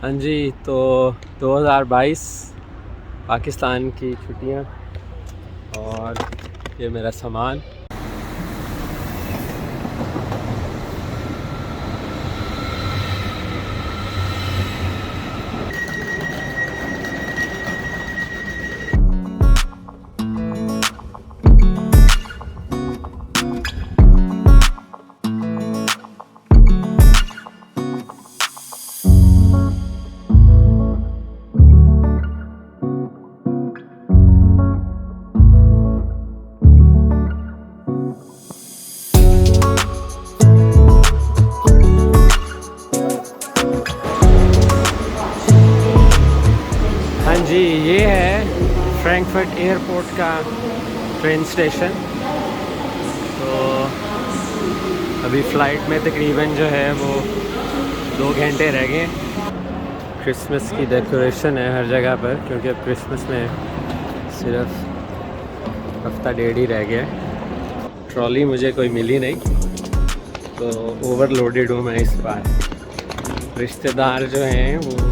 हाँ जी, तो 2022 पाकिस्तान की छुट्टियाँ और ये मेरा सामान। हाँ जी, ये है फ्रैंकफर्ट एयरपोर्ट का ट्रेन स्टेशन। तो अभी फ़्लाइट में तकरीबन जो है वो 2 घंटे रह गए। क्रिसमस की डेकोरेशन है हर जगह पर, क्योंकि अब क्रिसमस में सिर्फ हफ्ता डेढ़ ही रह गया है। ट्रॉली मुझे कोई मिली नहीं, तो ओवरलोडेड हूँ मैं इस बार। रिश्तेदार जो हैं वो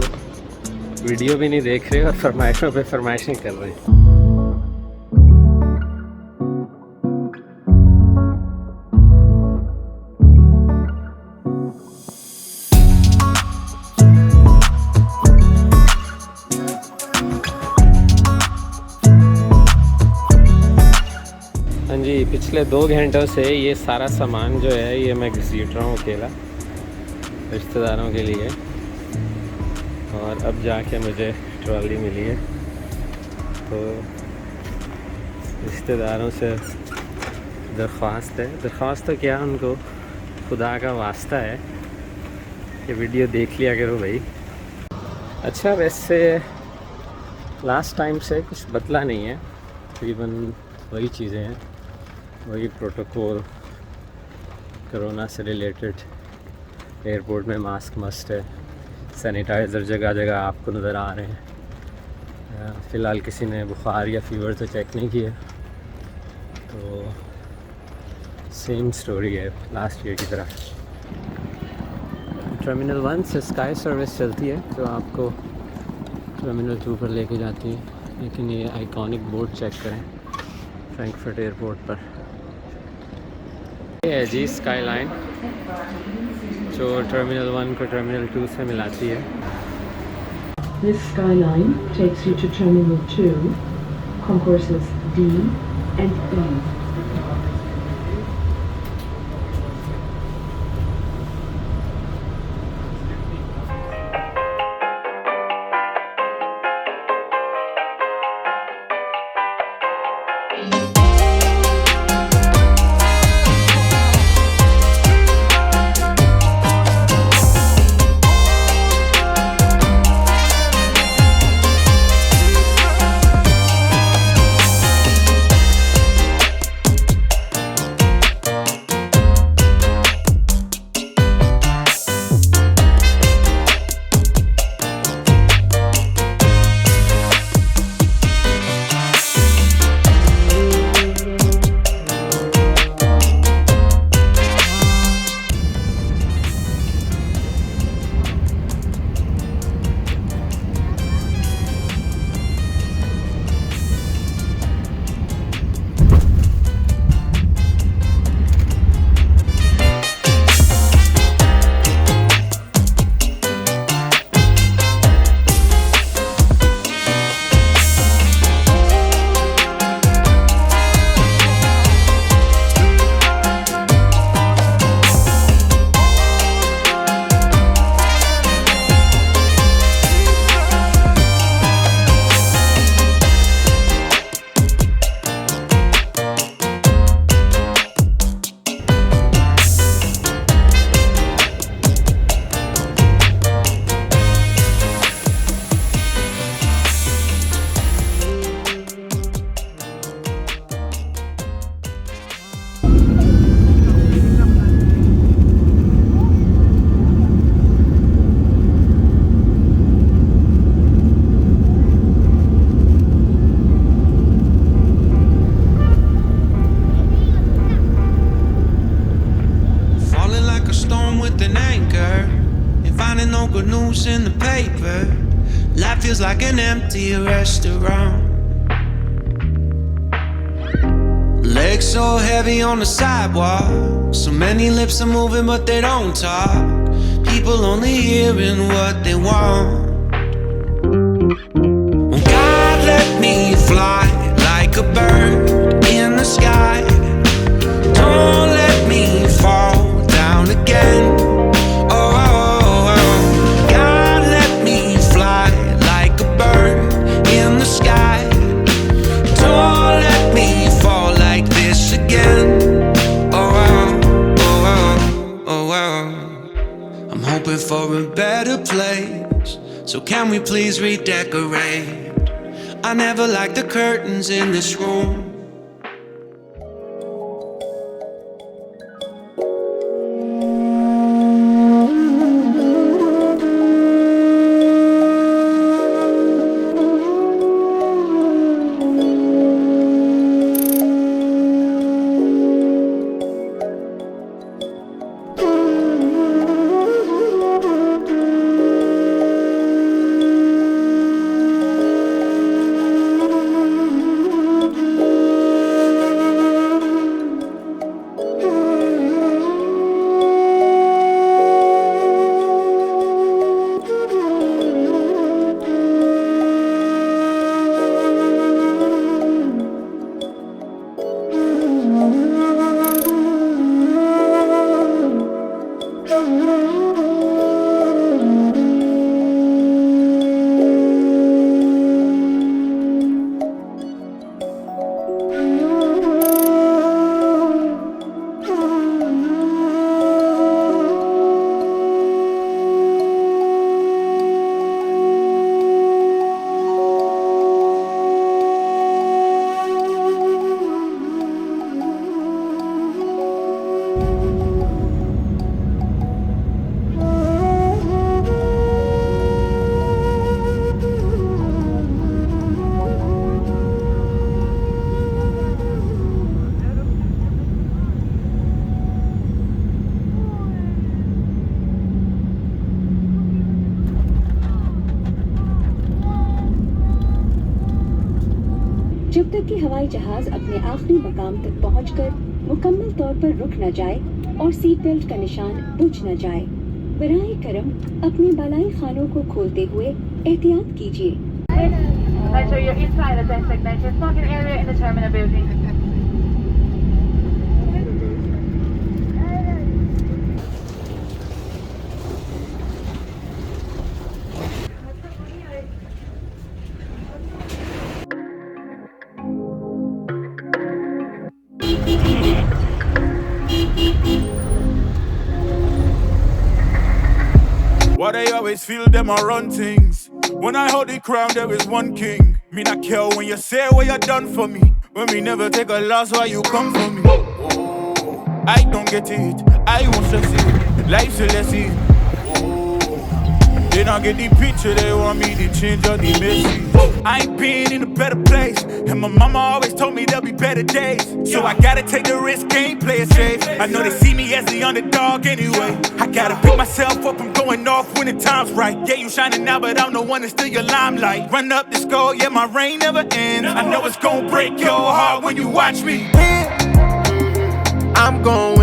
वीडियो भी नहीं देख रहे और फरमाइशों पे फरमाइशें कर रहे हैं। हाँ जी, पिछले 2 घंटों से ये सारा सामान जो है ये मैं घसीट रहा हूँ अकेला रिश्तेदारों के लिए, और अब जाके मुझे ट्रॉली मिली है। तो रिश्तेदारों से दरख्वास्त तो क्या, उनको खुदा का वास्ता है कि वीडियो देख लिया करो भाई। अच्छा, वैसे लास्ट टाइम से कुछ बदला नहीं है, तकरीबन वही चीज़ें हैं, वही प्रोटोकॉल, कोरोना से रिलेटेड। एयरपोर्ट में मास्क मस्ट है, सैनिटाइज़र जगह जगह आपको नज़र आ रहे हैं। फ़िलहाल किसी ने बुखार या फ़ीवर तो चेक नहीं किया, तो सेम स्टोरी है लास्ट ईयर की तरह। टर्मिनल 1 से स्काई सर्विस चलती है जो आपको टर्मिनल 2 पर लेके जाती है, लेकिन ये आइकॉनिक बोर्ड चेक करें फ्रैंकफर्ट एयरपोर्ट पर। ये है जी स्काई लाइन, जो टर्मिनल 1 को टर्मिनल 2 से मिलाती है। This skyline takes you to Terminal 2, concourses D and E. good news in the paper. Life feels like an empty restaurant. Legs so heavy on the sidewalk. So many lips are moving but they don't talk. People only hearing what they want. Oh, God, let me fly like a bird in the sky. Don't let me fall down again. Oh, oh, oh. God, let me fly like a bird in the sky. Don't let me fall like this again. Oh, oh, oh, oh, oh, oh. I'm hoping for a better place. So can we please redecorate? I never liked the curtains in this room. जब तक कि हवाई जहाज अपने आखिरी मकाम तक पहुंचकर मुकम्मल तौर पर रुक न जाए और सीट बेल्ट का निशान बुझ न जाए, बराए करम अपने बालाई खानों को खोलते हुए एहतियात कीजिए। Make sure you're inside the designated parking area in the terminal building. Why they always feel them are run things? When I hold the crown, there is one king. Me not care when you say what you done for me. When me never take a loss, why you come for me? Oh, I don't get it, I won't stress it. Life's a lesson. Oh, they don't get the picture, they want me to change all the message. I ain't been in a better place, and my mama always told me there'll be better days. So I gotta take the risk, can't play it safe. I know they see me as the underdog anyway. I gotta pick myself up, I'm going off when the time's right. Yeah, you shining now, but I'm the one that's still your limelight. Run up the score, yeah, my reign never ends. I know it's gonna break your heart when you watch me. I'm gon'